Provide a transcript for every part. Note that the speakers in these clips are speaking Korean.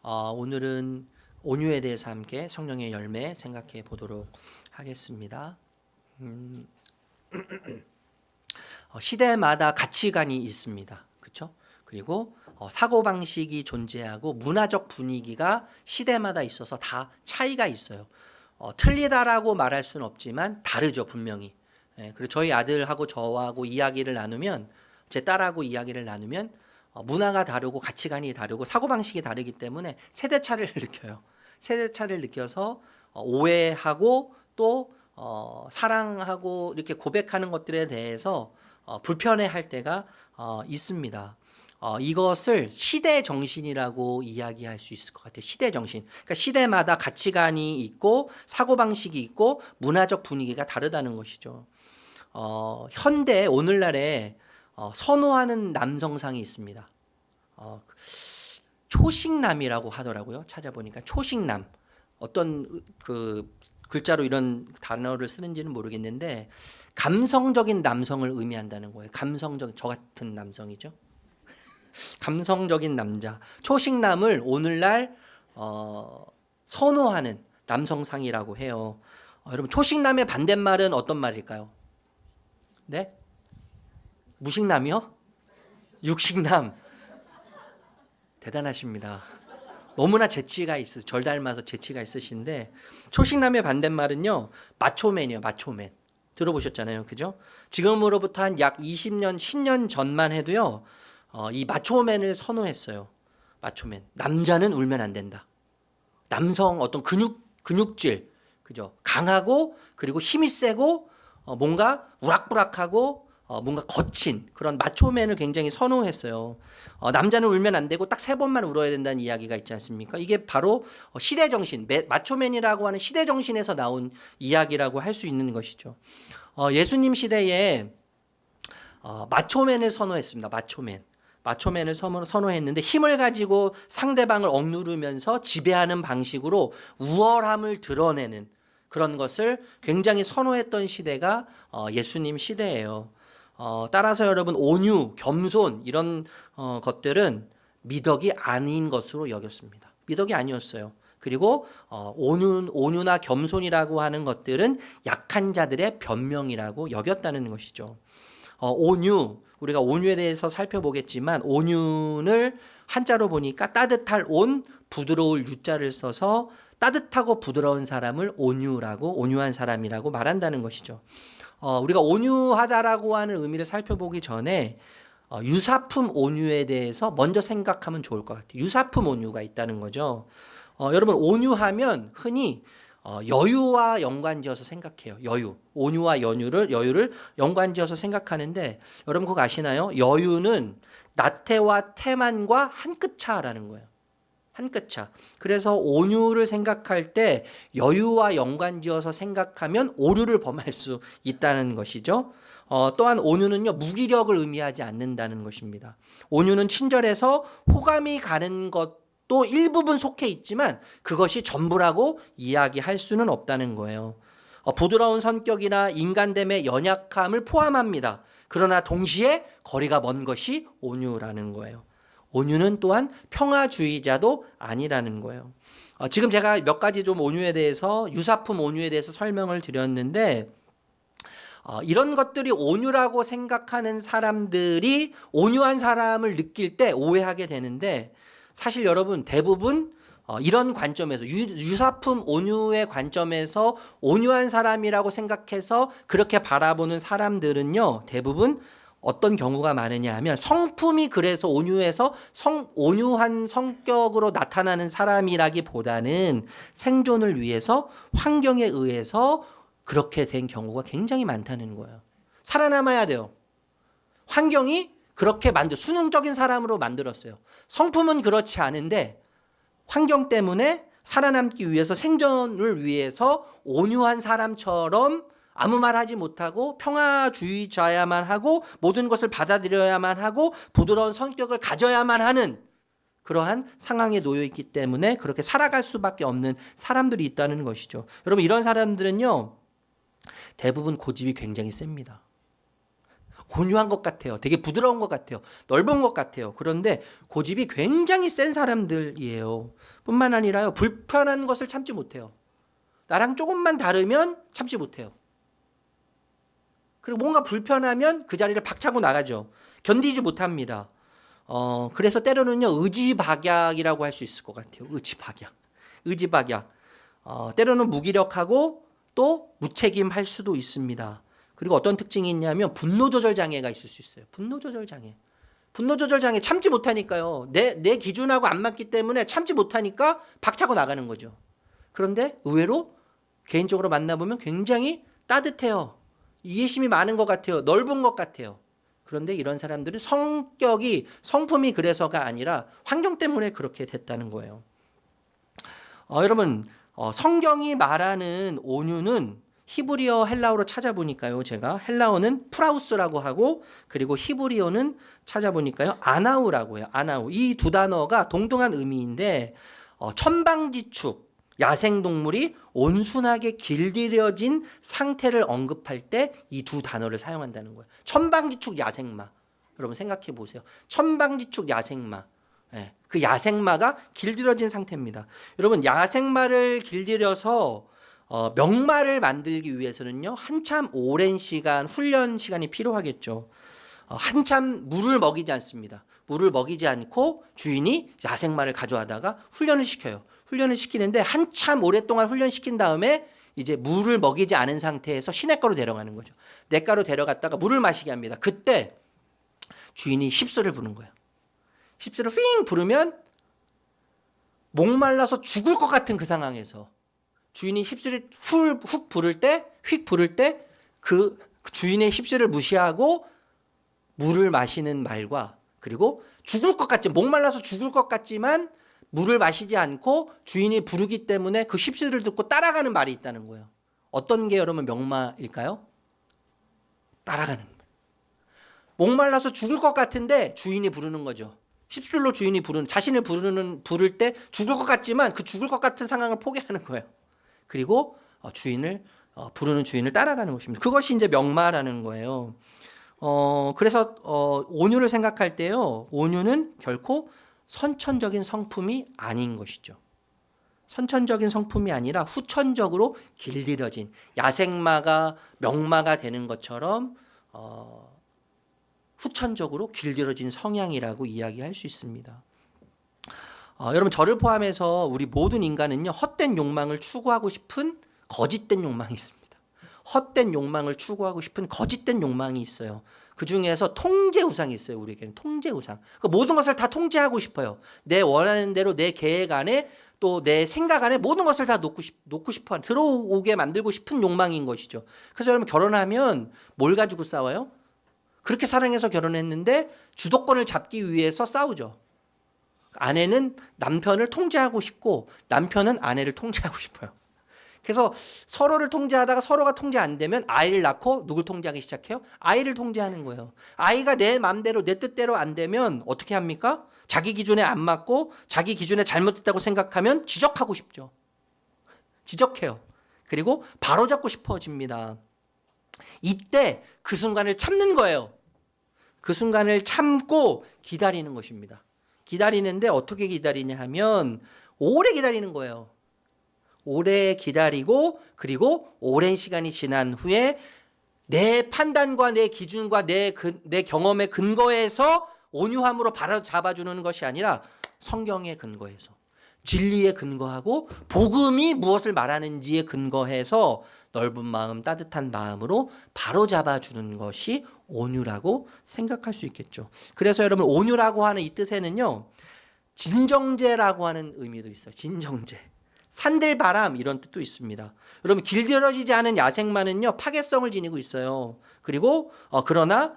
오늘은 온유에 대해서 함께 성령의 열매 생각해 보도록 하겠습니다. 시대마다 가치관이 있습니다. 그렇죠? 그리고 사고방식이 존재하고 문화적 분위기가 시대마다 있어서 다 차이가 있어요. 틀리다라고 말할 수는 없지만 다르죠, 분명히. 그리고 저희 아들하고 저하고 이야기를 나누면, 제 딸하고 이야기를 나누면 문화가 다르고 가치관이 다르고 사고방식이 다르기 때문에 세대차를 느껴요. 세대차를 느껴서 오해하고 또 사랑하고 이렇게 고백하는 것들에 대해서 불편해할 때가 있습니다. 이것을 시대 정신이라고 이야기할 수 있을 것 같아요. 시대 정신. 그러니까 시대마다 가치관이 있고 사고방식이 있고 문화적 분위기가 다르다는 것이죠. 현대 오늘날에 선호하는 남성상이 있습니다. 초식남이라고 하더라고요. 찾아보니까 초식남. 어떤 그 글자로 이런 단어를 쓰는지는 모르겠는데 감성적인 남성을 의미한다는 거예요. 감성적인, 저 같은 남성이죠. 감성적인 남자. 초식남을 오늘날 선호하는 남성상이라고 해요. 여러분, 초식남의 반대말은 어떤 말일까요? 네? 무식남이요? 육식남. 대단하십니다. 너무나 재치가 있으세요. 절 닮아서 재치가 있으신데, 초식남의 반대말은요, 마초맨이에요. 마초맨. 들어보셨잖아요. 그죠? 지금으로부터 한 약 20년, 10년 전만 해도요, 이 마초맨을 선호했어요. 마초맨. 남자는 울면 안 된다. 남성 어떤 근육질, 그죠? 강하고, 그리고 힘이 세고, 뭔가 우락부락하고, 뭔가 거친 그런 마초맨을 굉장히 선호했어요. 남자는 울면 안 되고 딱 3번만 울어야 된다는 이야기가 있지 않습니까? 이게 바로 시대 정신, 마초맨이라고 하는 시대 정신에서 나온 이야기라고 할 수 있는 것이죠. 예수님 시대에 마초맨을 선호했습니다. 마초맨을 선호했는데 힘을 가지고 상대방을 억누르면서 지배하는 방식으로 우월함을 드러내는 그런 것을 굉장히 선호했던 시대가 예수님 시대예요. 따라서 여러분, 온유, 겸손 이런 것들은 미덕이 아닌 것으로 여겼습니다. 미덕이 아니었어요. 그리고 온유나 겸손이라고 하는 것들은 약한 자들의 변명이라고 여겼다는 것이죠. 온유, 우리가 온유에 대해서 살펴보겠지만 온유를 한자로 보니까 따뜻할 온, 부드러울 유자를 써서 따뜻하고 부드러운 사람을 온유한 사람이라고 말한다는 것이죠. 우리가 온유하다라고 하는 의미를 살펴보기 전에 유사품 온유에 대해서 먼저 생각하면 좋을 것 같아요. 유사품 온유가 있다는 거죠. 여러분, 온유하면 흔히 여유와 연관지어서 생각해요. 여유. 온유와 여유를 연관지어서 생각하는데 여러분 그거 아시나요? 여유는 나태와 태만과 한 끗 차라는 거예요. 한 끗 차. 그래서 온유를 생각할 때 여유와 연관지어서 생각하면 오류를 범할 수 있다는 것이죠. 또한 온유는요, 무기력을 의미하지 않는다는 것입니다. 온유는 친절해서 호감이 가는 것도 일부분 속해 있지만 그것이 전부라고 이야기할 수는 없다는 거예요. 부드러운 성격이나 인간됨의 연약함을 포함합니다. 그러나 동시에 거리가 먼 것이 온유라는 거예요. 온유는 또한 평화주의자도 아니라는 거예요. 지금 제가 몇 가지 좀 온유에 대해서, 유사품 온유에 대해서 설명을 드렸는데 이런 것들이 온유라고 생각하는 사람들이 온유한 사람을 느낄 때 오해하게 되는데 사실 여러분 대부분 이런 관점에서 유사품 온유의 관점에서 온유한 사람이라고 생각해서 그렇게 바라보는 사람들은요, 대부분 어떤 경우가 많으냐 하면 성품이 그래서 온유해서 온유한 성격으로 나타나는 사람이라기보다는 생존을 위해서 환경에 의해서 그렇게 된 경우가 굉장히 많다는 거예요. 살아남아야 돼요. 환경이 그렇게 수능적인 사람으로 만들었어요. 성품은 그렇지 않은데 환경 때문에 살아남기 위해서, 생존을 위해서 온유한 사람처럼 아무 말 하지 못하고 평화주의자야만 하고 모든 것을 받아들여야만 하고 부드러운 성격을 가져야만 하는 그러한 상황에 놓여 있기 때문에 그렇게 살아갈 수밖에 없는 사람들이 있다는 것이죠. 여러분, 이런 사람들은요, 대부분 고집이 굉장히 셉니다. 온유한 것 같아요. 되게 부드러운 것 같아요. 넓은 것 같아요. 그런데 고집이 굉장히 센 사람들이에요. 뿐만 아니라요. 불편한 것을 참지 못해요. 나랑 조금만 다르면 참지 못해요. 그리고 뭔가 불편하면 그 자리를 박차고 나가죠. 견디지 못합니다. 그래서 때로는요, 의지박약이라고 할 수 있을 것 같아요. 의지박약. 때로는 무기력하고 또 무책임할 수도 있습니다. 그리고 어떤 특징이 있냐면 분노조절 장애가 있을 수 있어요. 분노조절 장애 참지 못하니까요. 내 기준하고 안 맞기 때문에 참지 못하니까 박차고 나가는 거죠. 그런데 의외로 개인적으로 만나보면 굉장히 따뜻해요. 이해심이 많은 것 같아요. 넓은 것 같아요. 그런데 이런 사람들은 성품이 그래서가 아니라 환경 때문에 그렇게 됐다는 거예요. 여러분, 성경이 말하는 온유는 히브리어 헬라어로 찾아보니까요. 제가 헬라어는 프라우스라고 하고 그리고 히브리어는 찾아보니까요. 아나우라고 해요. 아나우. 이 두 단어가 동등한 의미인데 천방지축, 야생동물이 온순하게 길들여진 상태를 언급할 때 이 두 단어를 사용한다는 거예요. 천방지축 야생마. 여러분 생각해 보세요. 천방지축 야생마. 네, 그 야생마가 길들여진 상태입니다. 여러분 야생마를 길들여서 명마를 만들기 위해서는요. 한참 오랜 시간, 훈련 시간이 필요하겠죠. 한참 물을 먹이지 않습니다. 물을 먹이지 않고 주인이 야생마를 가져다가 훈련을 시켜요. 훈련을 시키는데 한참 오랫동안 훈련시킨 다음에 이제 물을 먹이지 않은 상태에서 시냇가로 데려가는 거죠. 냇가로 데려갔다가 물을 마시게 합니다. 그때 주인이 휩쓸을 부는 거예요. 휩쓸을 휘잉 부르면 목말라서 죽을 것 같은 그 상황에서 주인이 휩쓸을 훅 부를 때, 휙 부를 때 그 주인의 휩쓸을 무시하고 물을 마시는 말과 그리고 죽을 것 같지, 목말라서 죽을 것 같지만 물을 마시지 않고 주인이 부르기 때문에 그 휩쓸을 듣고 따라가는 말이 있다는 거예요. 어떤 게 여러분 명마일까요? 따라가는 말. 목말라서 죽을 것 같은데 주인이 부르는 거죠. 휩쓸로 주인이 자신을 부를 때 죽을 것 같지만 그 죽을 것 같은 상황을 포기하는 거예요. 그리고 부르는 주인을 따라가는 것입니다. 그것이 이제 명마라는 거예요. 그래서 온유를 생각할 때요. 온유는 결코 선천적인 성품이 아닌 것이죠. 선천적인 성품이 아니라 후천적으로 길들여진 야생마가 명마가 되는 것처럼 후천적으로 길들여진 성향이라고 이야기할 수 있습니다. 여러분 저를 포함해서 우리 모든 인간은요. 헛된 욕망을 추구하고 싶은 거짓된 욕망이 있습니다. 헛된 욕망을 추구하고 싶은 거짓된 욕망이 있어요. 그 중에서 통제우상이 있어요. 우리에게는 통제우상. 그러니까 모든 것을 다 통제하고 싶어요. 내 원하는 대로 내 계획 안에 또 내 생각 안에 모든 것을 다 놓고 싶어 들어오게 만들고 싶은 욕망인 것이죠. 그래서 여러분 결혼하면 뭘 가지고 싸워요? 그렇게 사랑해서 결혼했는데 주도권을 잡기 위해서 싸우죠. 아내는 남편을 통제하고 싶고 남편은 아내를 통제하고 싶어요. 그래서 서로를 통제하다가 서로가 통제 안 되면 아이를 낳고 누굴 통제하기 시작해요? 아이를 통제하는 거예요. 아이가 내 마음대로 내 뜻대로 안 되면 어떻게 합니까? 자기 기준에 안 맞고 자기 기준에 잘못됐다고 생각하면 지적하고 싶죠. 지적해요. 그리고 바로잡고 싶어집니다. 이때 그 순간을 참는 거예요. 그 순간을 참고 기다리는 것입니다. 기다리는데 어떻게 기다리냐 하면 오래 기다리는 거예요. 오래 기다리고 그리고 오랜 시간이 지난 후에 내 판단과 내 기준과 내 경험의 근거에서 온유함으로 바로잡아주는 것이 아니라 성경의 근거에서 진리에 근거하고 복음이 무엇을 말하는지에 근거해서 넓은 마음, 따뜻한 마음으로 바로잡아주는 것이 온유라고 생각할 수 있겠죠. 그래서 여러분 온유라고 하는 이 뜻에는요. 진정제라고 하는 의미도 있어요. 진정제. 산들바람 이런 뜻도 있습니다. 여러분 길들여지지 않은 야생마는요. 파괴성을 지니고 있어요. 그리고 그러나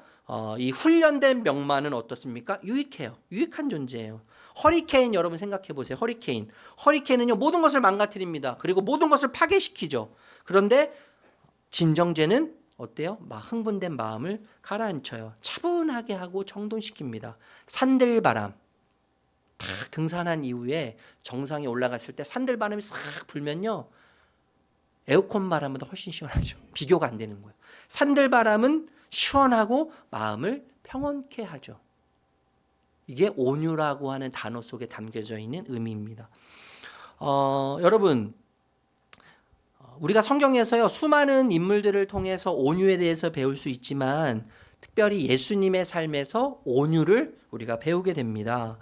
이 훈련된 명마는 어떻습니까? 유익해요. 유익한 존재예요. 허리케인 여러분 생각해 보세요. 허리케인은요. 모든 것을 망가뜨립니다. 그리고 모든 것을 파괴시키죠. 그런데 진정제는 어때요? 막 흥분된 마음을 가라앉혀요. 차분하게 하고 정돈시킵니다. 산들바람. 딱 등산한 이후에 정상에 올라갔을 때 산들바람이 싹 불면요. 에어컨 바람보다 훨씬 시원하죠. 비교가 안 되는 거예요. 산들바람은 시원하고 마음을 평온케 하죠. 이게 온유라고 하는 단어 속에 담겨져 있는 의미입니다. 여러분, 우리가 성경에서요, 수많은 인물들을 통해서 온유에 대해서 배울 수 있지만 특별히 예수님의 삶에서 온유를 우리가 배우게 됩니다.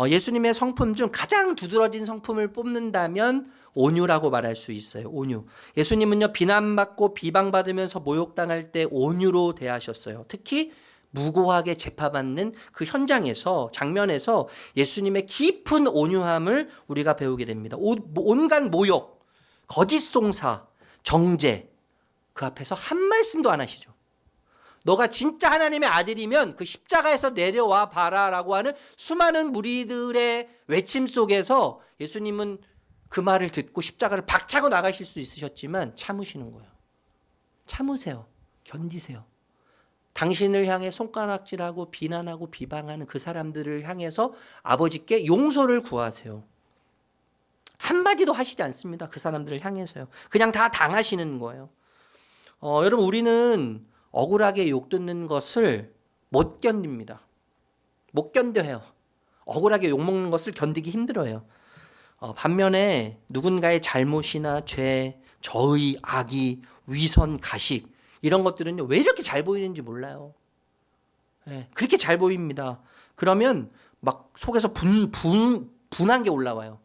예수님의 성품 중 가장 두드러진 성품을 뽑는다면 온유라고 말할 수 있어요. 온유. 예수님은요, 비난받고 비방받으면서 모욕당할 때 온유로 대하셨어요. 특히 무고하게 재판받는 그 현장에서, 장면에서 예수님의 깊은 온유함을 우리가 배우게 됩니다. 온갖 모욕, 거짓 송사, 정죄, 그 앞에서 한 말씀도 안 하시죠. 너가 진짜 하나님의 아들이면 그 십자가에서 내려와 봐라라고 하는 수많은 무리들의 외침 속에서 예수님은 그 말을 듣고 십자가를 박차고 나가실 수 있으셨지만 참으시는 거예요. 참으세요. 견디세요. 당신을 향해 손가락질하고 비난하고 비방하는 그 사람들을 향해서 아버지께 용서를 구하세요. 한마디도 하시지 않습니다. 그 사람들을 향해서요. 그냥 다 당하시는 거예요. 여러분, 우리는 억울하게 욕 듣는 것을 못 견딥니다. 못 견뎌요. 억울하게 욕 먹는 것을 견디기 힘들어요. 반면에 누군가의 잘못이나 죄, 저의, 악의, 위선, 가식 이런 것들은요, 왜 이렇게 잘 보이는지 몰라요. 네, 그렇게 잘 보입니다. 그러면 막 속에서 분한 게 올라와요.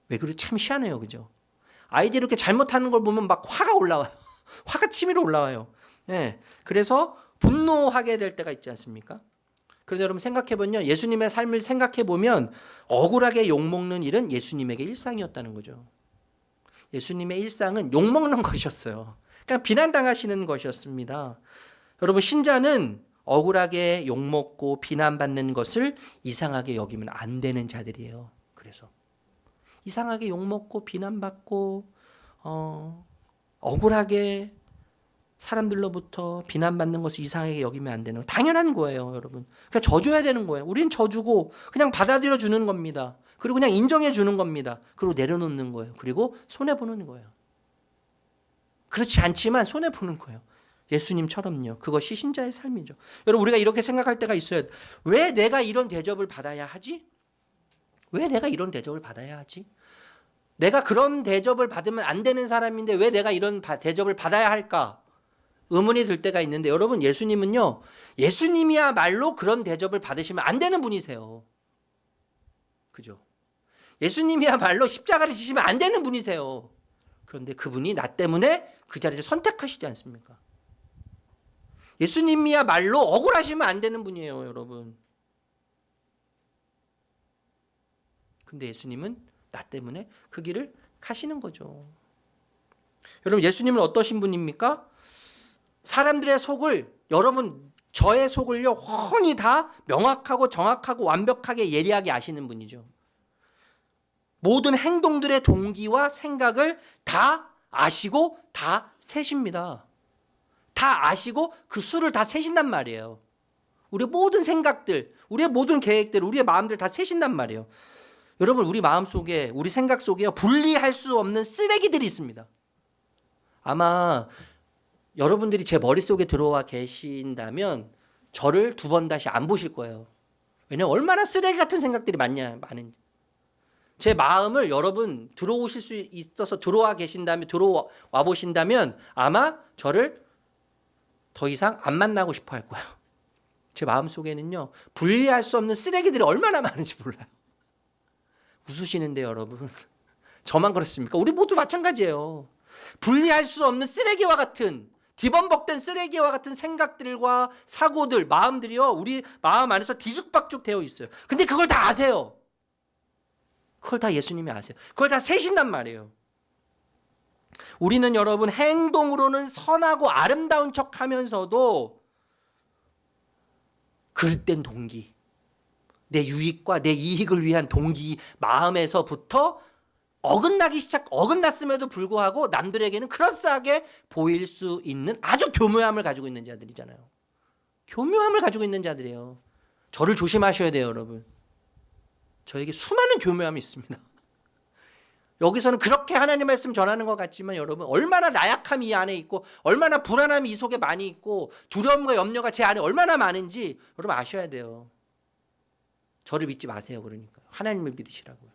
왜 그래? 참 희한해요. 그죠? 아이들이 이렇게 잘못하는 걸 보면 막 화가 올라와요. 화가 치밀어 올라와요. 네, 그래서 분노하게 될 때가 있지 않습니까? 그런데 여러분 생각해보면요, 예수님의 삶을 생각해보면 억울하게 욕먹는 일은 예수님에게 일상이었다는 거죠. 예수님의 일상은 욕먹는 것이었어요. 그러니까 비난당하시는 것이었습니다. 여러분, 신자는 억울하게 욕먹고 비난받는 것을 이상하게 여기면 안 되는 자들이에요. 그래서 이상하게 욕먹고 비난받고 억울하게 사람들로부터 비난받는 것을 이상하게 여기면 안 되는 거 당연한 거예요, 여러분. 그러니까 져줘야 되는 거예요. 우리는 져주고 그냥 받아들여 주는 겁니다. 그리고 그냥 인정해 주는 겁니다. 그리고 내려놓는 거예요. 그리고 손해보는 거예요. 그렇지 않지만 손해보는 거예요. 예수님처럼요. 그것이 신자의 삶이죠. 여러분, 우리가 이렇게 생각할 때가 있어요. 왜 내가 이런 대접을 받아야 하지? 왜 내가 이런 대접을 받아야 하지? 내가 그런 대접을 받으면 안 되는 사람인데 왜 내가 이런 대접을 받아야 할까? 의문이 들 때가 있는데, 여러분, 예수님은요, 예수님이야말로 그런 대접을 받으시면 안 되는 분이세요. 그죠? 예수님이야말로 십자가를 지시면 안 되는 분이세요. 그런데 그분이 나 때문에 그 자리를 선택하시지 않습니까? 예수님이야말로 억울하시면 안 되는 분이에요, 여러분. 근데 예수님은 나 때문에 그 길을 가시는 거죠. 여러분, 예수님은 어떠신 분입니까? 사람들의 속을, 여러분, 저의 속을요, 훤히 다 명확하고 정확하고 완벽하게 예리하게 아시는 분이죠. 모든 행동들의 동기와 생각을 다 아시고 다 세십니다. 다 아시고 그 수를 다 세신단 말이에요. 우리의 모든 생각들, 우리의 모든 계획들, 우리의 마음들 다 세신단 말이에요. 여러분, 우리 마음 속에, 우리 생각 속에요, 분리할 수 없는 쓰레기들이 있습니다. 아마 여러분들이 제 머릿속에 들어와 계신다면 저를 두 번 다시 안 보실 거예요. 왜냐하면 얼마나 쓰레기 같은 생각들이 많은지. 제 마음을 여러분 들어오실 수 있어서 들어와 보신다면 아마 저를 더 이상 안 만나고 싶어 할 거예요. 제 마음 속에는요, 분리할 수 없는 쓰레기들이 얼마나 많은지 몰라요. 웃으시는데 여러분, 저만 그렇습니까? 우리 모두 마찬가지예요. 분리할 수 없는 쓰레기와 같은, 뒤범벅된 쓰레기와 같은 생각들과 사고들, 마음들이요, 우리 마음 안에서 뒤죽박죽 되어 있어요. 근데 그걸 다 아세요. 그걸 다 예수님이 아세요. 그걸 다 세신단 말이에요. 우리는 여러분, 행동으로는 선하고 아름다운 척 하면서도 그릇된 동기, 내 유익과 내 이익을 위한 동기 마음에서부터 어긋났음에도 불구하고 남들에게는 그럴싸하게 보일 수 있는 아주 교묘함을 가지고 있는 자들이잖아요. 교묘함을 가지고 있는 자들이에요. 저를 조심하셔야 돼요, 여러분. 저에게 수많은 교묘함이 있습니다. 여기서는 그렇게 하나님 말씀 전하는 것 같지만 여러분 얼마나 나약함이 이 안에 있고 얼마나 불안함이 이 속에 많이 있고 두려움과 염려가 제 안에 얼마나 많은지 여러분 아셔야 돼요. 저를 믿지 마세요. 그러니까 하나님을 믿으시라고요.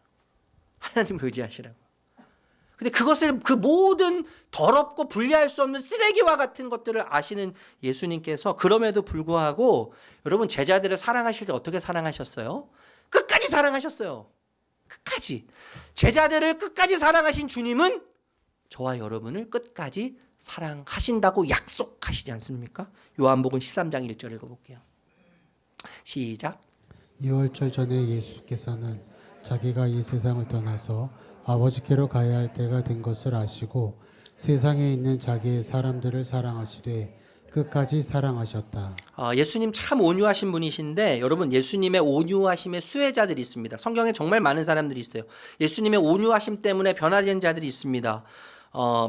하나님을 의지하시라고요. 근데 그것을 그 모든 더럽고 분리할 수 없는 쓰레기와 같은 것들을 아시는 예수님께서 그럼에도 불구하고 여러분 제자들을 사랑하실 때 어떻게 사랑하셨어요? 끝까지 사랑하셨어요. 끝까지. 제자들을 끝까지 사랑하신 주님은 저와 여러분을 끝까지 사랑하신다고 약속하시지 않습니까? 요한복음 13장 1절 읽어볼게요. 시작. 유월절 전에 예수께서는 자기가 이 세상을 떠나서 아버지께로 가야 할 때가 된 것을 아시고 세상에 있는 자기의 사람들을 사랑하시되 끝까지 사랑하셨다. 예수님 참 온유하신 분이신데 여러분 예수님의 온유하심의 수혜자들이 있습니다. 성경에 정말 많은 사람들이 있어요. 예수님의 온유하심 때문에 변화된 자들이 있습니다.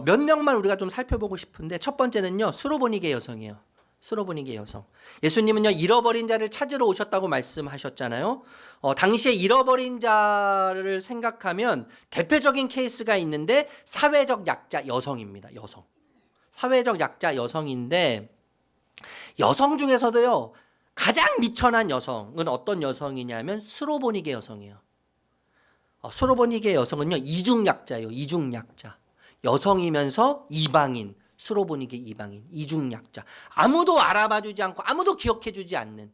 몇 명만 우리가 좀 살펴보고 싶은데 첫 번째는요. 스로보니게 여성이에요. 스로보니게 여성. 예수님은요 잃어버린 자를 찾으러 오셨다고 말씀하셨잖아요. 당시에 잃어버린 자를 생각하면 대표적인 케이스가 있는데 사회적 약자 여성입니다. 여성. 사회적 약자 여성인데 여성 중에서도요 가장 미천한 여성은 어떤 여성이냐면 스로보니게 여성이에요. 스로보니게 여성은요 이중약자예요. 이중약자. 여성이면서 이방인. 스로보니게 이방인. 이중약자. 아무도 알아봐주지 않고 아무도 기억해주지 않는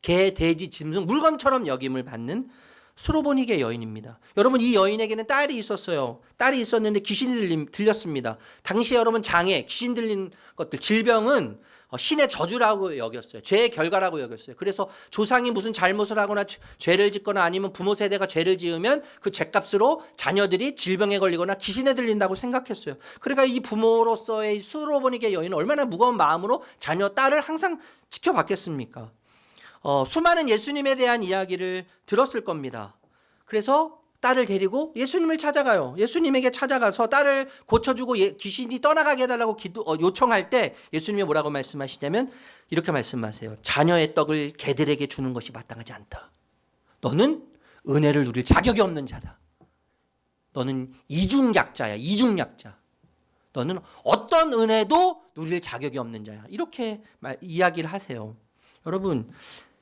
개, 돼지, 짐승, 물건처럼 여김을 받는 스로보니게 여인입니다. 여러분 이 여인에게는 딸이 있었어요. 딸이 있었는데 귀신이 들렸습니다. 당시에 여러분 장애, 귀신 들린 것들, 질병은 신의 저주라고 여겼어요. 죄의 결과라고 여겼어요. 그래서 조상이 무슨 잘못을 하거나 죄를 짓거나 아니면 부모 세대가 죄를 지으면 그 죄값으로 자녀들이 질병에 걸리거나 귀신에 들린다고 생각했어요. 그러니까 이 부모로서의 스로보니게 여인은 얼마나 무거운 마음으로 자녀, 딸을 항상 지켜봤겠습니까? 수많은 예수님에 대한 이야기를 들었을 겁니다. 그래서 딸을 데리고 예수님을 찾아가요. 예수님에게 찾아가서 딸을 고쳐주고 귀신이 떠나가게 해달라고 요청할 때 예수님이 뭐라고 말씀하시냐면 이렇게 말씀하세요. 자녀의 떡을 개들에게 주는 것이 마땅하지 않다. 너는 은혜를 누릴 자격이 없는 자다. 너는 이중약자야. 이중약자. 너는 어떤 은혜도 누릴 자격이 없는 자야. 이렇게 이야기를 하세요. 여러분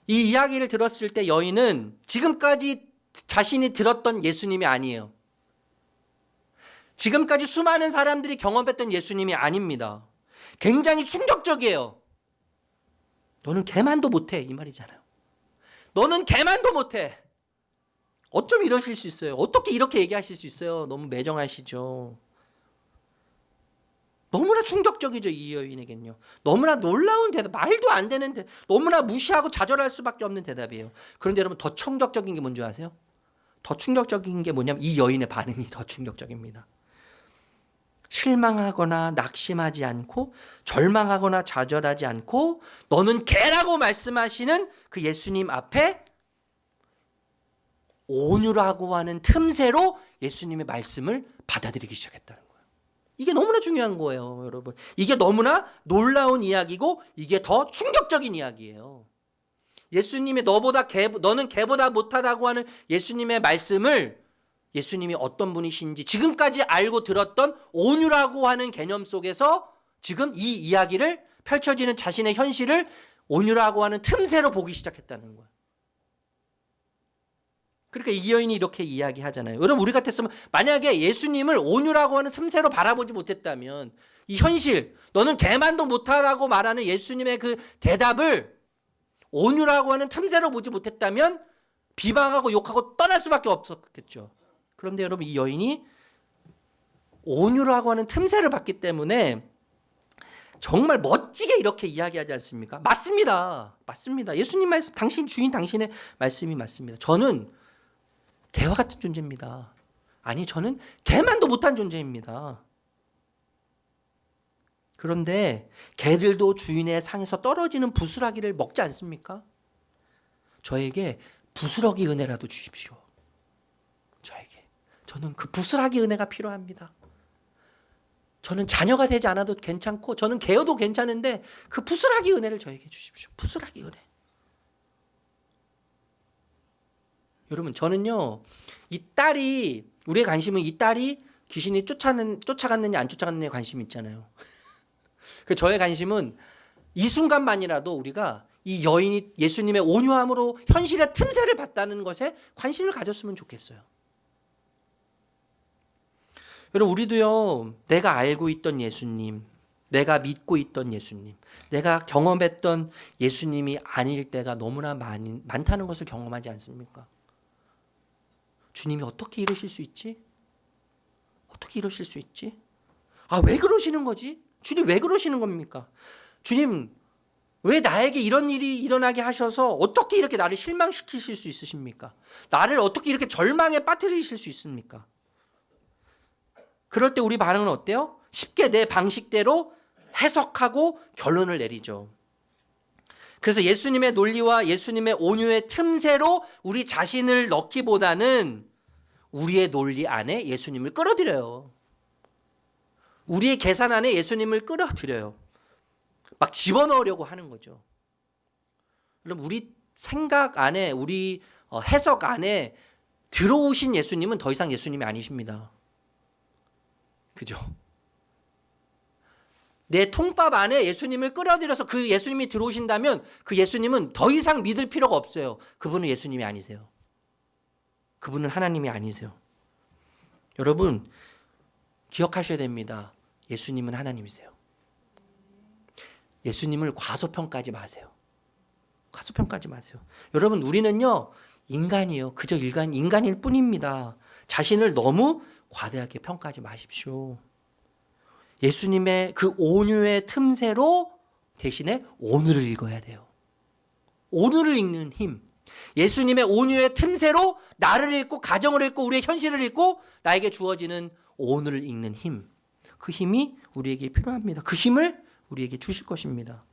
이 이야기를 들었을 때 여인은 지금까지 자신이 들었던 예수님이 아니에요. 지금까지 수많은 사람들이 경험했던 예수님이 아닙니다. 굉장히 충격적이에요. 너는 개만도 못해 이 말이잖아요. 너는 개만도 못해. 어쩜 이러실 수 있어요? 어떻게 이렇게 얘기하실 수 있어요? 너무 매정하시죠. 너무나 충격적이죠. 이 여인에겐요. 너무나 놀라운 대답, 말도 안 되는데 너무나 무시하고 좌절할 수밖에 없는 대답이에요. 그런데 여러분 더 충격적인 게 뭔지 아세요? 더 충격적인 게 뭐냐면 이 여인의 반응이 더 충격적입니다. 실망하거나 낙심하지 않고 절망하거나 좌절하지 않고 너는 개라고 말씀하시는 그 예수님 앞에 온유라고 하는 틈새로 예수님의 말씀을 받아들이기 시작했다는 거예요. 이게 너무나 중요한 거예요, 여러분. 이게 너무나 놀라운 이야기고 이게 더 충격적인 이야기예요. 예수님이 너는 개보다 못하다고 하는 예수님의 말씀을 예수님이 어떤 분이신지 지금까지 알고 들었던 온유라고 하는 개념 속에서 지금 이 이야기를 펼쳐지는 자신의 현실을 온유라고 하는 틈새로 보기 시작했다는 거예요. 그러니까 이 여인이 이렇게 이야기하잖아요. 여러분 우리 같았으면 만약에 예수님을 온유라고 하는 틈새로 바라보지 못했다면 이 현실 너는 개만도 못하라고 말하는 예수님의 그 대답을 온유라고 하는 틈새로 보지 못했다면 비방하고 욕하고 떠날 수밖에 없었겠죠. 그런데 여러분 이 여인이 온유라고 하는 틈새를 봤기 때문에 정말 멋지게 이렇게 이야기하지 않습니까? 맞습니다. 맞습니다. 예수님 말씀, 당신 주인 당신의 말씀이 맞습니다. 저는 개와 같은 존재입니다. 아니 저는 개만도 못한 존재입니다. 그런데 개들도 주인의 상에서 떨어지는 부스러기를 먹지 않습니까? 저에게 부스러기 은혜라도 주십시오. 저에게. 저는 그 부스러기 은혜가 필요합니다. 저는 자녀가 되지 않아도 괜찮고 저는 개여도 괜찮은데 그 부스러기 은혜를 저에게 주십시오. 부스러기 은혜. 여러분 저는요 이 딸이 우리의 관심은 이 딸이 귀신이 쫓아갔느냐 안 쫓아갔느냐에 관심이 있잖아요. 그 저의 관심은 이 순간만이라도 우리가 이 여인이 예수님의 온유함으로 현실의 틈새를 봤다는 것에 관심을 가졌으면 좋겠어요. 여러분, 우리도요, 내가 알고 있던 예수님, 내가 믿고 있던 예수님, 내가 경험했던 예수님이 아닐 때가 너무나 많다는 것을 경험하지 않습니까? 주님이 어떻게 이러실 수 있지? 어떻게 이러실 수 있지? 아, 왜 그러시는 거지? 주님 왜 그러시는 겁니까? 주님 왜 나에게 이런 일이 일어나게 하셔서 어떻게 이렇게 나를 실망시키실 수 있으십니까? 나를 어떻게 이렇게 절망에 빠뜨리실 수 있습니까? 그럴 때 우리 반응은 어때요? 쉽게 내 방식대로 해석하고 결론을 내리죠. 그래서 예수님의 논리와 예수님의 온유의 틈새로 우리 자신을 넣기보다는 우리의 논리 안에 예수님을 끌어들여요. 우리의 계산 안에 예수님을 끌어들여요. 막 집어넣으려고 하는 거죠. 그럼 우리 생각 안에, 우리 해석 안에 들어오신 예수님은 더 이상 예수님이 아니십니다. 그죠? 내 통밥 안에 예수님을 끌어들여서 그 예수님이 들어오신다면 그 예수님은 더 이상 믿을 필요가 없어요. 그분은 예수님이 아니세요. 그분은 하나님이 아니세요. 여러분, 기억하셔야 됩니다. 예수님은 하나님이세요. 예수님을 과소평가하지 마세요. 과소평가하지 마세요. 여러분, 우리는요, 인간이에요. 그저 인간일 뿐입니다. 자신을 너무 과대하게 평가하지 마십시오. 예수님의 그 온유의 틈새로 대신에 오늘을 읽어야 돼요. 오늘을 읽는 힘. 예수님의 온유의 틈새로 나를 읽고 가정을 읽고 우리의 현실을 읽고 나에게 주어지는 오늘을 읽는 힘. 그 힘이 우리에게 필요합니다. 그 힘을 우리에게 주실 것입니다.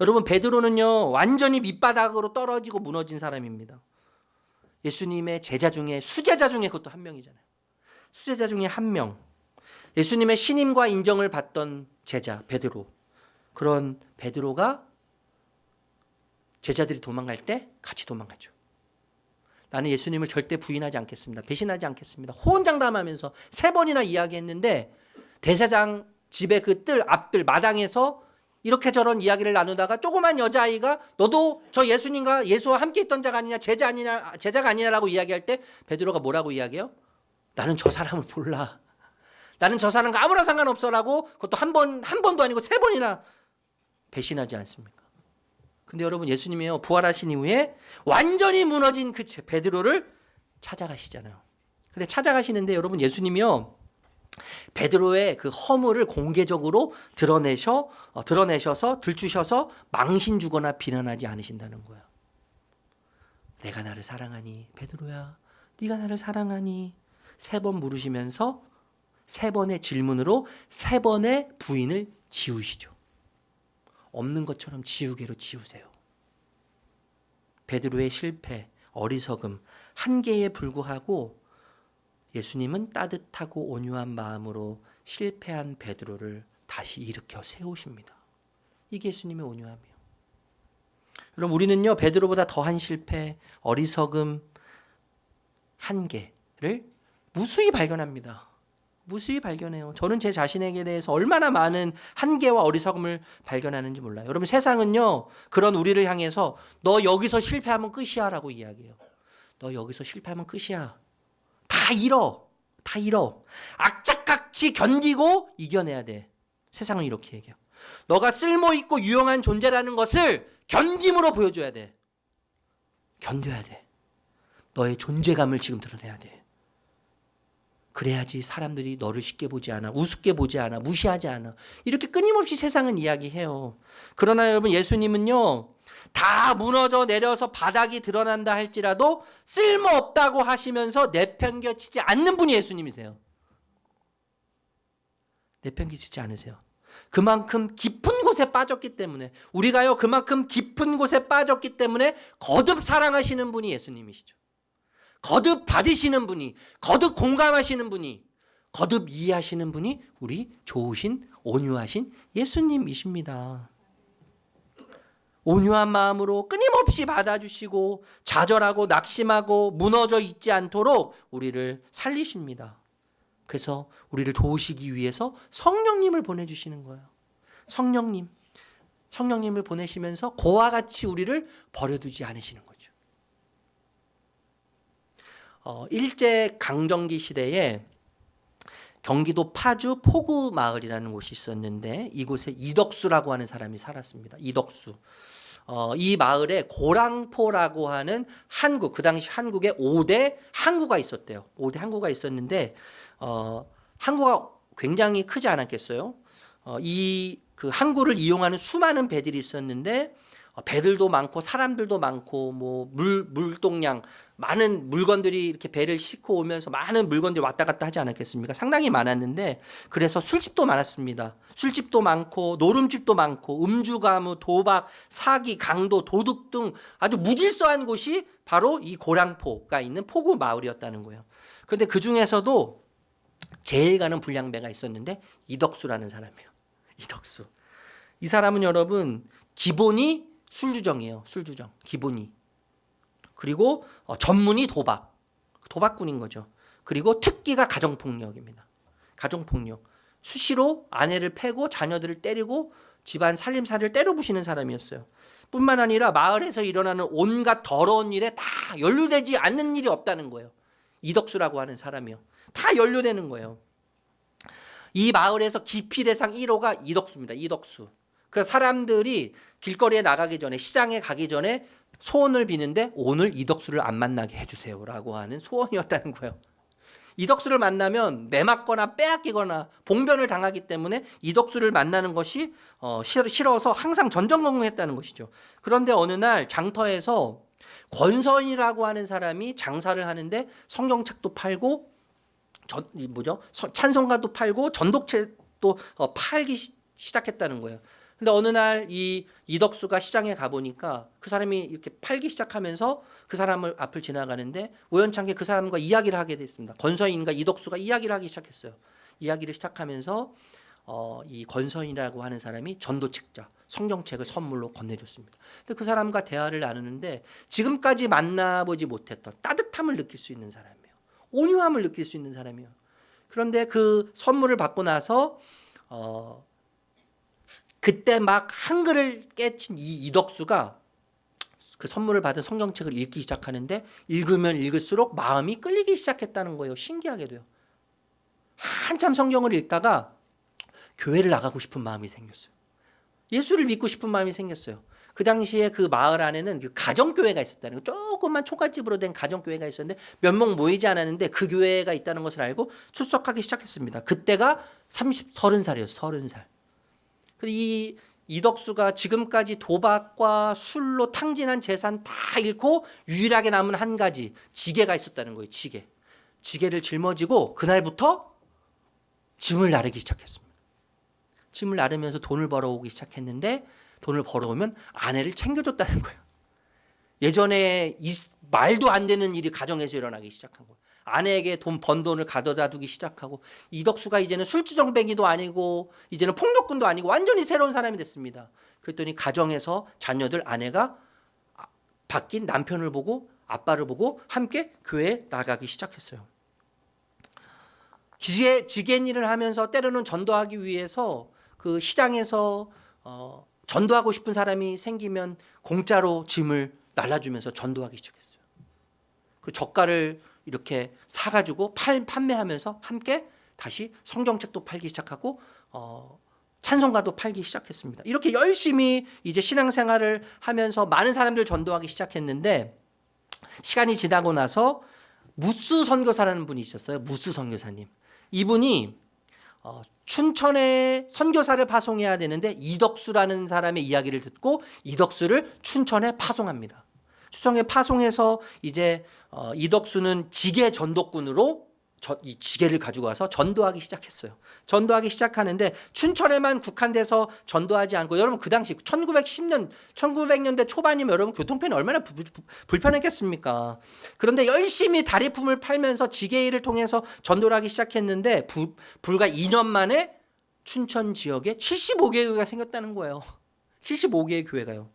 여러분, 베드로는요, 완전히 밑바닥으로 떨어지고 무너진 사람입니다. 예수님의 제자 중에, 수제자 중에 그것도 한 명이잖아요. 수제자 중에 한 명. 예수님의 신임과 인정을 받던 제자 베드로. 그런 베드로가 제자들이 도망갈 때 같이 도망가죠. 나는 예수님을 절대 부인하지 않겠습니다. 배신하지 않겠습니다. 호언장담하면서 3번이나 이야기했는데 대제사장 집의 그 앞들 마당에서 이렇게 저런 이야기를 나누다가 조그만 여자아이가 너도 저 예수님과 예수와 함께 있던 자가 아니냐, 제자가 아니냐라고 이야기할 때 베드로가 뭐라고 이야기해요? 나는 저 사람을 몰라. 나는 저 사람과 아무런 상관없어라고 그것도 한 번도 아니고 3번이나 배신하지 않습니까? 근데 여러분, 예수님이요, 부활하신 이후에 완전히 무너진 그 베드로를 찾아가시잖아요. 근데 찾아가시는데 여러분, 예수님이요, 베드로의 그 허물을 공개적으로 드러내셔서 들추셔서 망신 주거나 비난하지 않으신다는 거예요. 내가 나를 사랑하니 베드로야, 네가 나를 사랑하니 3번 물으시면서 3번의 질문으로 3번의 부인을 지우시죠. 없는 것처럼 지우개로 지우세요. 베드로의 실패, 어리석음, 한계에 불구하고 예수님은 따뜻하고 온유한 마음으로 실패한 베드로를 다시 일으켜 세우십니다. 이게 예수님의 온유함이에요. 여러분, 우리는요, 베드로보다 더한 실패, 어리석음, 한계를 무수히 발견합니다. 무수히 발견해요. 저는 제 자신에게 대해서 얼마나 많은 한계와 어리석음을 발견하는지 몰라요. 여러분, 세상은요, 그런 우리를 향해서 너 여기서 실패하면 끝이야 라고 이야기해요. 너 여기서 실패하면 끝이야. 다 잃어. 악착같이 견디고 이겨내야 돼. 세상은 이렇게 얘기해요. 너가 쓸모있고 유용한 존재라는 것을 견딤으로 보여줘야 돼. 견뎌야 돼. 너의 존재감을 지금 드러내야 돼. 그래야지 사람들이 너를 쉽게 보지 않아, 우습게 보지 않아, 무시하지 않아. 이렇게 끊임없이 세상은 이야기해요. 그러나 여러분, 예수님은요, 다 무너져 내려서 바닥이 드러난다 할지라도 쓸모없다고 하시면서 내팽겨치지 않는 분이 예수님이세요. 내팽겨치지 않으세요. 그만큼 깊은 곳에 빠졌기 때문에, 우리가요, 그만큼 깊은 곳에 빠졌기 때문에 거듭 사랑하시는 분이 예수님이시죠. 거듭 받으시는 분이, 거듭 공감하시는 분이, 거듭 이해하시는 분이 우리 좋으신, 온유하신 예수님이십니다. 온유한 마음으로 끊임없이 받아주시고 좌절하고 낙심하고 무너져 있지 않도록 우리를 살리십니다. 그래서 우리를 도우시기 위해서 성령님을 보내주시는 거예요. 성령님을 보내시면서 그와 같이 우리를 버려두지 않으시는 거죠. 일제 강점기 시대에 경기도 파주 포구 마을이라는 곳이 있었는데 이곳에 이덕수라고 하는 사람이 살았습니다. 이덕수. 이 마을에 고랑포라고 하는 항구, 그 당시 한국에 5대 항구가 있었대요. 5대 항구가 있었는데 항구가 굉장히 크지 않았겠어요? 그 항구를 이용하는 수많은 배들이 있었는데 배들도 많고 사람들도 많고 뭐 물동량 많은 물건들이 이렇게 배를 싣고 오면서 많은 물건들이 왔다 갔다 하지 않았겠습니까? 상당히 많았는데 그래서 술집도 많았습니다. 술집도 많고 노름집도 많고 음주가무, 도박, 사기, 강도, 도둑 등 아주 무질서한 곳이 바로 이 고랑포가 있는 포구 마을이었다는 거예요. 그런데 그 중에서도 제일 가는 불량배가 있었는데 이덕수라는 사람이에요. 이덕수. 이 사람은 여러분 기본이 술주정이에요. 술주정. 기본이. 그리고 전문이 도박꾼인 거죠. 그리고 특기가 가정폭력입니다. 가정폭력. 수시로 아내를 패고 자녀들을 때리고 집안 살림살이를 때려부시는 사람이었어요. 뿐만 아니라 마을에서 일어나는 온갖 더러운 일에 다 연루되지 않는 일이 없다는 거예요. 이덕수라고 하는 사람이요. 다 연루되는 거예요. 이 마을에서 기피 대상 1호가 이덕수입니다. 이덕수. 그래서 사람들이 길거리에 나가기 전에 시장에 가기 전에 소원을 비는데 오늘 이덕수를 안 만나게 해주세요라고 하는 소원이었다는 거예요. 이덕수를 만나면 매맞거나 빼앗기거나 봉변을 당하기 때문에 이덕수를 만나는 것이 싫어서 항상 전전긍긍했다는 것이죠. 그런데 어느 날 장터에서 권서인이라고 하는 사람이 장사를 하는데 성경책도 팔고 찬송가도 팔고 전독책도 팔기 시작했다는 거예요. 근데 어느 날 이 이덕수가 시장에 가보니까 그 사람이 이렇게 팔기 시작하면서 그 사람을 앞을 지나가는데 우연찮게 그 사람과 이야기를 하게 됐습니다. 권서인과 이덕수가 이야기를 하기 시작했어요. 이야기를 시작하면서 이 권서인이라고 하는 사람이 전도책자, 성경책을 선물로 건네줬습니다. 근데 그 사람과 대화를 나누는데 지금까지 만나보지 못했던 따뜻함을 느낄 수 있는 사람이에요. 온유함을 느낄 수 있는 사람이에요. 그런데 그 선물을 받고 나서 그때 막 한글을 깨친 이 이덕수가 그 선물을 받은 성경책을 읽기 시작하는데 읽으면 읽을수록 마음이 끌리기 시작했다는 거예요. 신기하게도요. 한참 성경을 읽다가 교회를 나가고 싶은 마음이 생겼어요. 예수를 믿고 싶은 마음이 생겼어요. 그 당시에 그 마을 안에는 그 가정교회가 있었다는 거예요. 조그만 초가집으로 된 가정교회가 있었는데 몇 명 모이지 않았는데 그 교회가 있다는 것을 알고 출석하기 시작했습니다. 그때가 30살이었어요. 30살. 이 이덕수가 지금까지 도박과 술로 탕진한 재산 다 잃고 유일하게 남은 한 가지 지게가 있었다는 거예요. 지게를 짊어지고 그날부터 짐을 나르기 시작했습니다. 짐을 나르면서 돈을 벌어오기 시작했는데 돈을 벌어오면 아내를 챙겨줬다는 거예요. 예전에 말도 안 되는 일이 가정에서 일어나기 시작한 거예요. 아내에게 번 돈을 가져다 두기 시작하고 이덕수가 이제는 술주정뱅이도 아니고 이제는 폭력꾼도 아니고 완전히 새로운 사람이 됐습니다. 그랬더니 가정에서 자녀들 아내가 바뀐 남편을 보고 아빠를 보고 함께 교회에 나가기 시작했어요. 지겐 일을 하면서 때로는 전도하기 위해서 그 시장에서 전도하고 싶은 사람이 생기면 공짜로 짐을 날라주면서 전도하기 시작했어요. 그 젓갈을 이렇게 사가지고 판매하면서 함께 다시 성경책도 팔기 시작하고 찬송가도 팔기 시작했습니다. 이렇게 열심히 이제 신앙생활을 하면서 많은 사람들 전도하기 시작했는데 시간이 지나고 나서 무스 선교사라는 분이 있었어요. 무스 선교사님. 이분이 춘천에 선교사를 파송해야 되는데 이덕수라는 사람의 이야기를 듣고 이덕수를 춘천에 파송합니다. 추성에 파송해서 이제 이덕수는 지게 전도꾼으로 이 지게를 가지고 와서 전도하기 시작했어요. 전도하기 시작하는데 춘천에만 국한돼서 전도하지 않고 여러분 그 당시 1900년대 초반이면 여러분 교통편이 얼마나 불편했겠습니까? 그런데 열심히 다리품을 팔면서 지게 일을 통해서 전도를 하기 시작했는데 불과 2년 만에 춘천 지역에 75개의 교회가 생겼다는 거예요. 75개의 교회가요.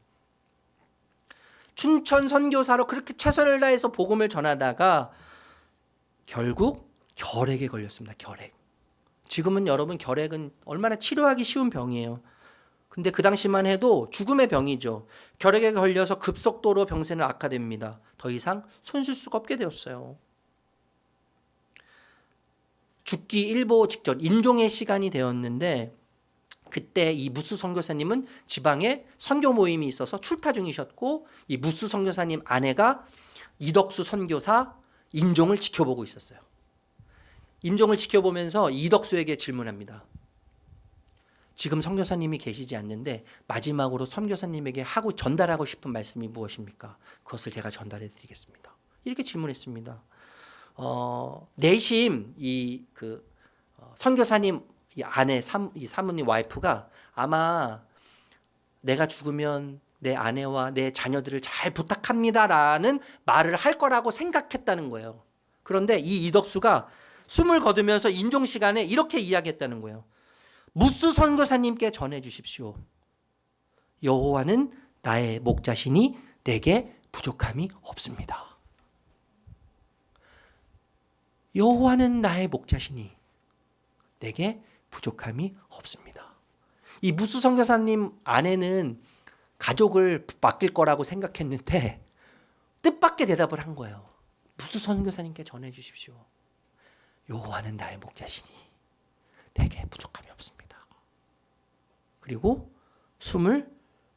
춘천 선교사로 그렇게 최선을 다해서 복음을 전하다가 결국 결핵에 걸렸습니다. 결핵. 지금은 여러분 결핵은 얼마나 치료하기 쉬운 병이에요. 근데 그 당시만 해도 죽음의 병이죠. 결핵에 걸려서 급속도로 병세는 악화됩니다. 더 이상 손쓸 수가 없게 되었어요. 죽기 일보 직전 임종의 시간이 되었는데 그때 이 무스 선교사님은 지방에 선교 모임이 있어서 출타 중이셨고 이 무스 선교사님 아내가 이덕수 선교사 임종을 지켜보고 있었어요. 임종을 지켜보면서 이덕수에게 질문합니다. 지금 선교사님이 계시지 않는데 마지막으로 선교사님에게 하고 전달하고 싶은 말씀이 무엇입니까? 그것을 제가 전달해 드리겠습니다. 이렇게 질문했습니다. 내심 선교사님 이 아내 이 사모님 와이프가 아마 내가 죽으면 내 아내와 내 자녀들을 잘 부탁합니다라는 말을 할 거라고 생각했다는 거예요. 그런데 이 이덕수가 숨을 거두면서 임종 시간에 이렇게 이야기했다는 거예요. 무스 선교사님께 전해 주십시오. 여호와는 나의 목자시니 내게 부족함이 없습니다. 여호와는 나의 목자시니 내게 부족함이 없습니다. 이 무스 선교사님 아내는 가족을 맡길 거라고 생각했는데 뜻밖의 대답을 한 거예요. 무스 선교사님께 전해 주십시오. 여호와는 나의 목자시니 내게 부족함이 없습니다. 그리고 숨을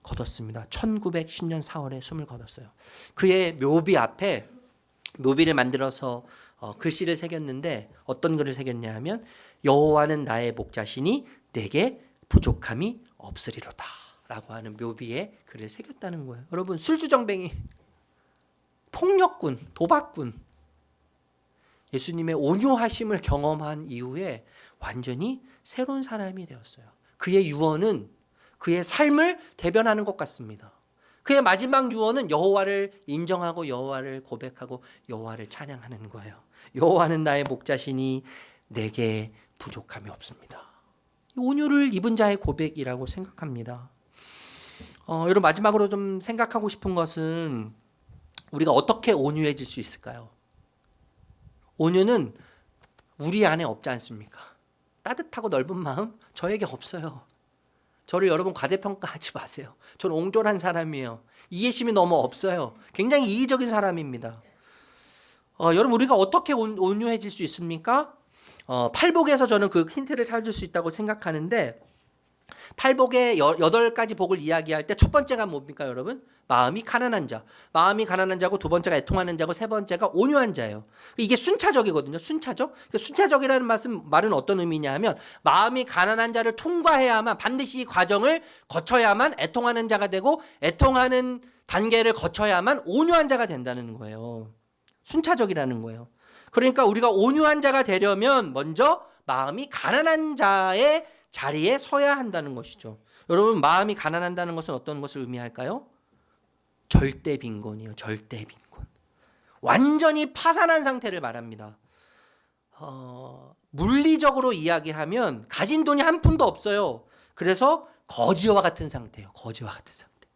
거뒀습니다. 1910년 4월에 숨을 거뒀어요. 그의 묘비 앞에 묘비를 만들어서 글씨를 새겼는데 어떤 글을 새겼냐 하면 여호와는 나의 목자시니 내게 부족함이 없으리로다 라고 하는 묘비에 글을 새겼다는 거예요. 여러분 술주정뱅이, 폭력군, 도박군, 예수님의 온유하심을 경험한 이후에 완전히 새로운 사람이 되었어요. 그의 유언은 그의 삶을 대변하는 것 같습니다. 그의 마지막 유언은 여호와를 인정하고 여호와를 고백하고 여호와를 찬양하는 거예요. 여호와는 나의 목자시니 내게 부족함이 없습니다. 온유를 입은 자의 고백이라고 생각합니다. 여러분 마지막으로 좀 생각하고 싶은 것은 우리가 어떻게 온유해질 수 있을까요? 온유는 우리 안에 없지 않습니까? 따뜻하고 넓은 마음 저에게 없어요. 저를 여러분 과대평가하지 마세요. 저는 옹졸한 사람이에요. 이해심이 너무 없어요. 굉장히 이기적인 사람입니다. 여러분 우리가 어떻게 온유해질 수 있습니까? 팔복에서 저는 그 힌트를 찾을 수 있다고 생각하는데 팔복의 8가지 복을 이야기할 때 첫 번째가 뭡니까 여러분? 마음이 가난한 자. 마음이 가난한 자고 두 번째가 애통하는 자고 세 번째가 온유한 자예요. 이게 순차적이거든요. 순차적. 순차적이라는 말은 어떤 의미냐 하면 마음이 가난한 자를 통과해야만 반드시 이 과정을 거쳐야만 애통하는 자가 되고 애통하는 단계를 거쳐야만 온유한 자가 된다는 거예요. 순차적이라는 거예요. 그러니까 우리가 온유한 자가 되려면 먼저 마음이 가난한 자의 자리에 서야 한다는 것이죠. 여러분 마음이 가난한다는 것은 어떤 것을 의미할까요? 절대 빈곤이요. 절대 빈곤. 완전히 파산한 상태를 말합니다. 물리적으로 이야기하면 가진 돈이 한 푼도 없어요. 그래서 거지와 같은 상태예요. 거지와 같은 상태.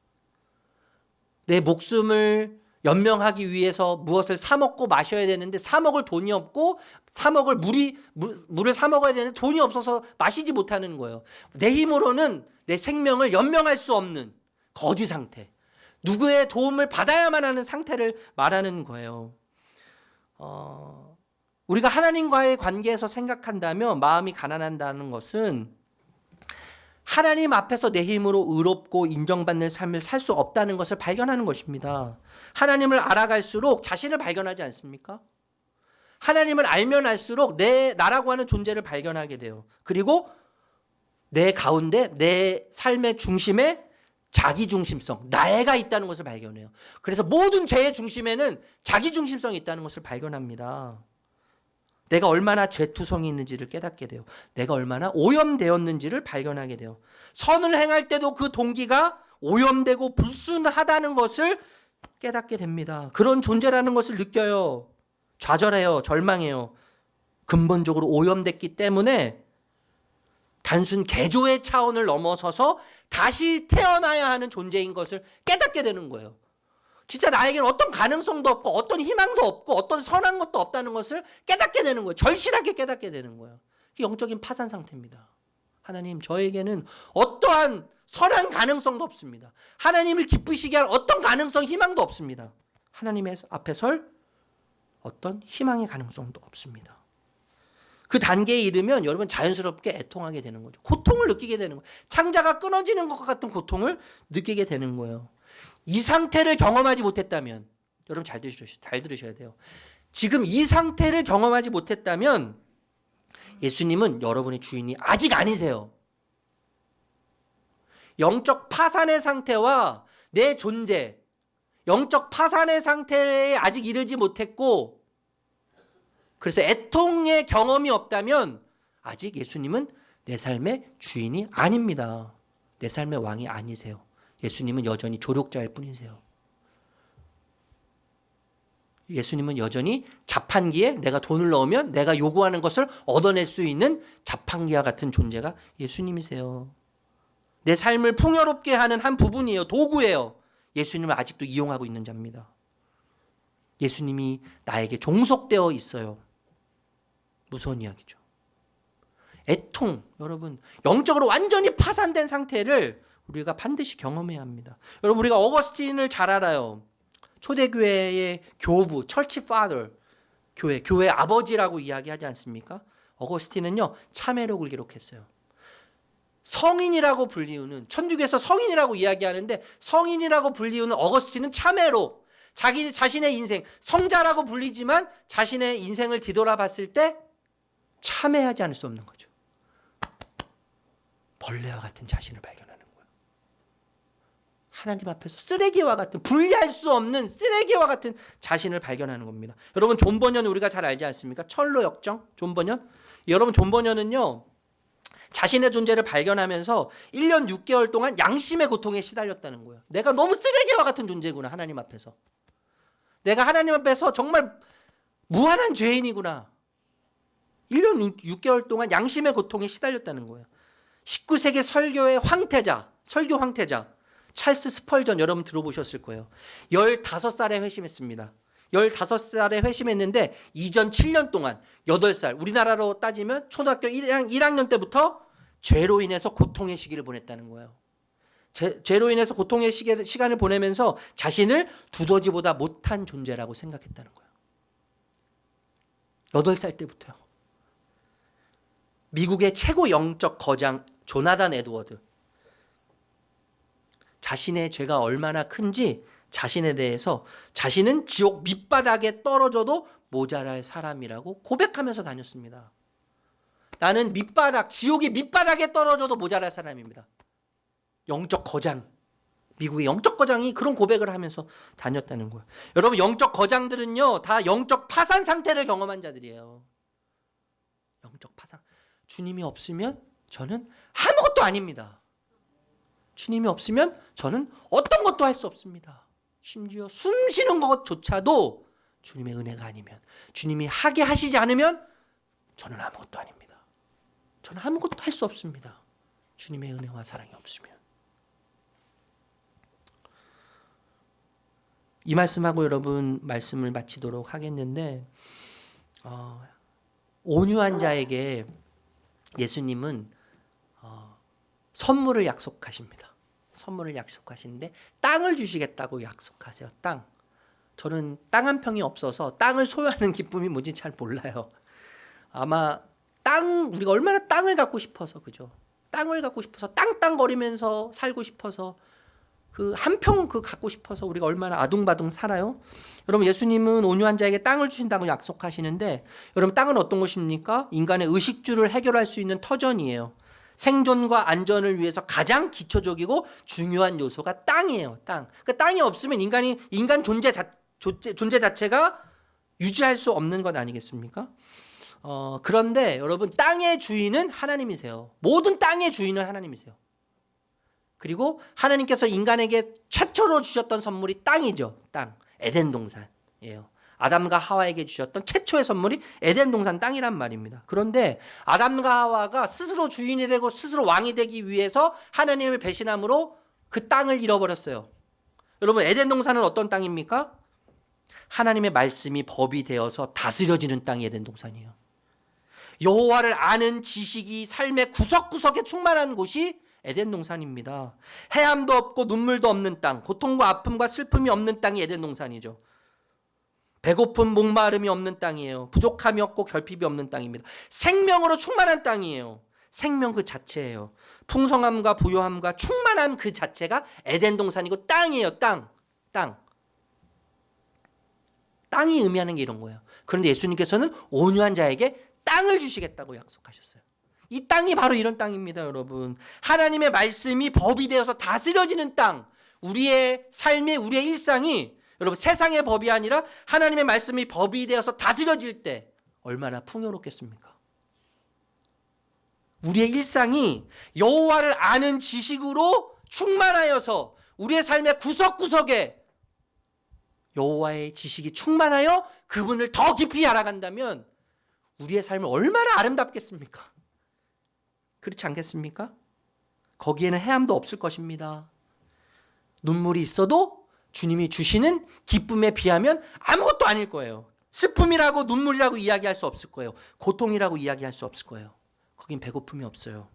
내 목숨을 연명하기 위해서 무엇을 사 먹고 마셔야 되는데 사 먹을 돈이 없고 사 먹을 물을 사 먹어야 되는데 돈이 없어서 마시지 못하는 거예요. 내 힘으로는 내 생명을 연명할 수 없는 거지 상태. 누구의 도움을 받아야만 하는 상태를 말하는 거예요. 우리가 하나님과의 관계에서 생각한다면 마음이 가난한다는 것은 하나님 앞에서 내 힘으로 의롭고 인정받는 삶을 살 수 없다는 것을 발견하는 것입니다. 하나님을 알아갈수록 자신을 발견하지 않습니까? 하나님을 알면 알수록 나라고 하는 존재를 발견하게 돼요. 그리고 내 가운데 내 삶의 중심에 자기중심성, 나애가 있다는 것을 발견해요. 그래서 모든 죄의 중심에는 자기중심성이 있다는 것을 발견합니다. 내가 얼마나 죄투성이 있는지를 깨닫게 돼요. 내가 얼마나 오염되었는지를 발견하게 돼요. 선을 행할 때도 그 동기가 오염되고 불순하다는 것을 깨닫게 됩니다. 그런 존재라는 것을 느껴요. 좌절해요. 절망해요. 근본적으로 오염됐기 때문에 단순 개조의 차원을 넘어서서 다시 태어나야 하는 존재인 것을 깨닫게 되는 거예요. 진짜 나에게는 어떤 가능성도 없고 어떤 희망도 없고 어떤 선한 것도 없다는 것을 깨닫게 되는 거예요. 절실하게 깨닫게 되는 거예요. 그게 영적인 파산 상태입니다. 하나님, 저에게는 어떠한 선한 가능성도 없습니다. 하나님을 기쁘시게 할 어떤 가능성, 희망도 없습니다. 하나님의 앞에 설 어떤 희망의 가능성도 없습니다. 그 단계에 이르면 여러분 자연스럽게 애통하게 되는 거죠. 고통을 느끼게 되는 거예요. 창자가 끊어지는 것과 같은 고통을 느끼게 되는 거예요. 이 상태를 경험하지 못했다면, 여러분 잘 들으셔야 돼요. 지금 이 상태를 경험하지 못했다면 예수님은 여러분의 주인이 아직 아니세요. 영적 파산의 상태와 내 존재, 영적 파산의 상태에 아직 이르지 못했고, 그래서 애통의 경험이 없다면 아직 예수님은 내 삶의 주인이 아닙니다. 내 삶의 왕이 아니세요. 예수님은 여전히 조력자일 뿐이세요. 예수님은 여전히 자판기에 내가 돈을 넣으면 내가 요구하는 것을 얻어낼 수 있는 자판기와 같은 존재가 예수님이세요. 내 삶을 풍요롭게 하는 한 부분이에요. 도구예요. 예수님을 아직도 이용하고 있는 자입니다. 예수님이 나에게 종속되어 있어요. 무서운 이야기죠. 애통, 여러분, 영적으로 완전히 파산된 상태를 우리가 반드시 경험해야 합니다. 여러분, 우리가 어거스틴을 잘 알아요. 초대교회의 교부, 철치 파더, 교회 아버지라고 이야기하지 않습니까? 어거스틴은요, 참회록을 기록했어요. 성인이라고 불리우는, 천주교에서 성인이라고 이야기하는데 성인이라고 불리우는 어거스틴은 참회록, 자신의 인생, 성자라고 불리지만 자신의 인생을 뒤돌아봤을 때 참회하지 않을 수 없는 거죠. 벌레와 같은 자신을 발견하는 거예요. 하나님 앞에서 쓰레기와 같은, 분리할 수 없는 쓰레기와 같은 자신을 발견하는 겁니다. 여러분, 존 버년 우리가 잘 알지 않습니까? 철로 역정, 존 버년. 여러분, 존 버년은요, 자신의 존재를 발견하면서 1년 6개월 동안 양심의 고통에 시달렸다는 거예요. 내가 너무 쓰레기와 같은 존재구나, 하나님 앞에서. 내가 하나님 앞에서 정말 무한한 죄인이구나. 1년 6개월 동안 양심의 고통에 시달렸다는 거예요. 19세기 설교의 황태자, 설교 황태자 찰스 스펄전, 여러분 들어보셨을 거예요. 15살에 회심했습니다. 15살에 회심했는데 이전 7년 동안 8살, 우리나라로 따지면 초등학교 1학년 때부터 죄로 인해서 고통의 시기를 보냈다는 거예요. 죄로 인해서 고통의 시간을 보내면서 자신을 두더지보다 못한 존재라고 생각했다는 거예요. 8살 때부터요. 미국의 최고 영적 거장 조나단 에드워드, 자신의 죄가 얼마나 큰지 자신에 대해서 자신은 지옥 밑바닥에 떨어져도 모자랄 사람이라고 고백하면서 다녔습니다. 나는 지옥의 밑바닥에 떨어져도 모자랄 사람입니다. 영적 거장, 미국의 영적 거장이 그런 고백을 하면서 다녔다는 거예요. 여러분, 영적 거장들은요, 다 영적 파산 상태를 경험한 자들이에요. 영적 파산. 주님이 없으면 저는 아무것도 아닙니다. 주님이 없으면 저는 어떤 것도 할 수 없습니다. 심지어 숨 쉬는 것조차도 주님의 은혜가 아니면, 주님이 하게 하시지 않으면 저는 아무것도 아닙니다. 저는 아무것도 할 수 없습니다. 주님의 은혜와 사랑이 없으면. 이 말씀하고 여러분 말씀을 마치도록 하겠는데, 온유한 자에게 예수님은 선물을 약속하십니다. 선물을 약속하시는데 땅을 주시겠다고 약속하세요. 땅. 저는 땅 한 평이 없어서 땅을 소유하는 기쁨이 뭔지 잘 몰라요. 아마 우리가 얼마나 땅을 갖고 싶어서, 그죠? 땅을 갖고 싶어서 땅땅거리면서 살고 싶어서, 그 한 평 갖고 싶어서 우리가 얼마나 아둥바둥 살아요. 여러분, 예수님은 온유한 자에게 땅을 주신다고 약속하시는데, 여러분, 땅은 어떤 것입니까? 인간의 의식주를 해결할 수 있는 터전이에요. 생존과 안전을 위해서 가장 기초적이고 중요한 요소가 땅이에요. 땅. 그 땅이 없으면 인간 존재 자체가 유지할 수 없는 것 아니겠습니까? 그런데 여러분, 땅의 주인은 하나님이세요. 모든 땅의 주인은 하나님이세요. 그리고 하나님께서 인간에게 최초로 주셨던 선물이 땅이죠. 땅. 에덴 동산이에요. 아담과 하와에게 주셨던 최초의 선물이 에덴 동산 땅이란 말입니다. 그런데 아담과 하와가 스스로 주인이 되고 스스로 왕이 되기 위해서 하나님을 배신함으로 그 땅을 잃어버렸어요. 여러분 에덴 동산은 어떤 땅입니까? 하나님의 말씀이 법이 되어서 다스려지는 땅이 에덴 동산이에요. 여호와를 아는 지식이 삶의 구석구석에 충만한 곳이 에덴 동산입니다. 해함도 없고 눈물도 없는 땅, 고통과 아픔과 슬픔이 없는 땅이 에덴 동산이죠. 배고픔, 목마름이 없는 땅이에요. 부족함이 없고 결핍이 없는 땅입니다. 생명으로 충만한 땅이에요. 생명 그 자체예요. 풍성함과 부요함과 충만함 그 자체가 에덴 동산이고 땅이에요. 땅. 땅이 의미하는 게 이런 거예요. 그런데 예수님께서는 온유한 자에게 땅을 주시겠다고 약속하셨어요. 이 땅이 바로 이런 땅입니다, 여러분. 하나님의 말씀이 법이 되어서 다스려지는 땅. 우리의 삶이, 우리의 일상이 여러분 세상의 법이 아니라 하나님의 말씀이 법이 되어서 다스려질 때 얼마나 풍요롭겠습니까? 우리의 일상이 여호와를 아는 지식으로 충만하여서 우리의 삶의 구석구석에 여호와의 지식이 충만하여 그분을 더 깊이 알아간다면 우리의 삶은 얼마나 아름답겠습니까? 그렇지 않겠습니까? 거기에는 해함도 없을 것입니다. 눈물이 있어도 주님이 주시는 기쁨에 비하면 아무것도 아닐 거예요. 슬픔이라고 눈물이라고 이야기할 수 없을 거예요. 고통이라고 이야기할 수 없을 거예요. 거긴 배고픔이 없어요.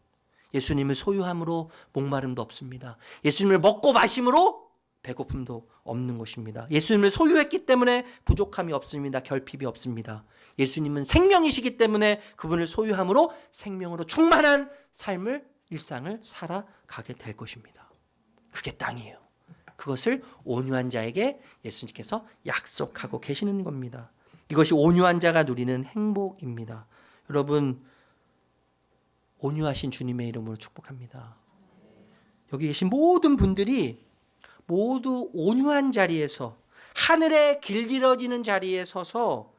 예수님을 소유함으로 목마름도 없습니다. 예수님을 먹고 마심으로 배고픔도 없는 것입니다. 예수님을 소유했기 때문에 부족함이 없습니다. 결핍이 없습니다. 예수님은 생명이시기 때문에 그분을 소유함으로 생명으로 충만한 삶을, 일상을 살아가게 될 것입니다. 그게 땅이에요. 그것을 온유한 자에게 예수님께서 약속하고 계시는 겁니다. 이것이 온유한 자가 누리는 행복입니다. 여러분, 온유하신 주님의 이름으로 축복합니다. 여기 계신 모든 분들이 모두 온유한 자리에서, 하늘에 길들여지는 자리에 서서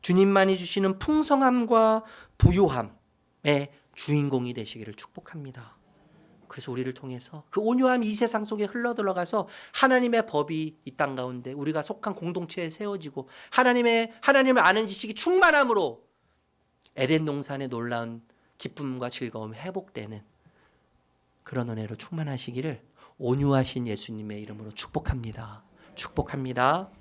주님만이 주시는 풍성함과 부요함의 주인공이 되시기를 축복합니다. 그래서 우리를 통해서 그 온유함이 이 세상 속에 흘러들어가서 하나님의 법이 이 땅 가운데 우리가 속한 공동체에 세워지고 하나님을 아는 지식이 충만함으로 에덴 동산의 놀라운 기쁨과 즐거움이 회복되는 그런 은혜로 충만하시기를 온유하신 예수님의 이름으로 축복합니다. 축복합니다.